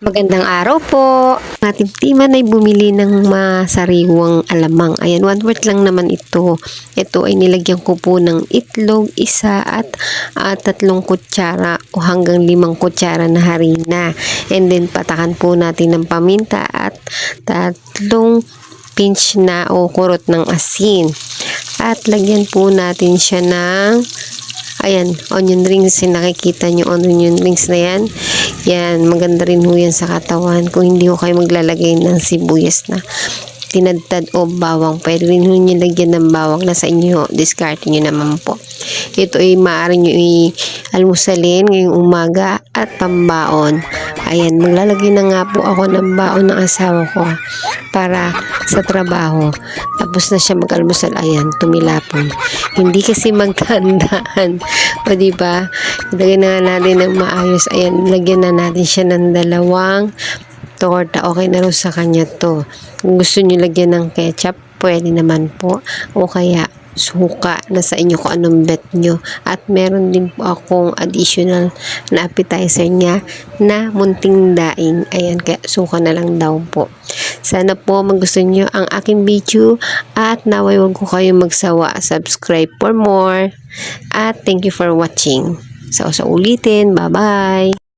Magandang araw po. Ating timan ay bumili ng masariwang alamang. Ayan, 1/4 lang naman ito. Ito ay nilagyan ko po ng itlog, isa at 3 kutsara o hanggang 5 kutsara na harina. And then patakan po natin ng paminta at 3 pinch na o kurot ng asin. At lagyan po natin siya ng onion rings. Nakikita nyo onion rings na yan. Yan, maganda rin ho yan sa katawan. Kung hindi ho kayo maglalagay ng sibuyas na tinadtad o bawang, pwede rin ho nyo lagyan ng bawang. Nasa inyo, discard nyo naman po. Ito ay maaari nyo i-almusalin ngayong umaga at pambaon. Ayan, maglalagay na nga po ako ng baon ng asawa ko para sa trabaho. Tapos na siya mag-almusal. Ayan, tumilapon. Hindi kasi magtandaan. O diba? Lagyan na natin ng maayos. Ayan, lagyan na natin siya ng 2 torta. Okay na rin sa kanya to. Kung gusto nyo lagyan ng ketchup, pwede naman po. O kaya suka, nasa inyo kung anong bet nyo. At meron din po akong additional na appetizer niya na munting daing. Ayan, kaya suka na lang daw po. Sana po magustuhan nyo ang aking video at naway wag ko kayo magsawa. Subscribe for more. At thank you for watching. Sa ulitin. Bye-bye.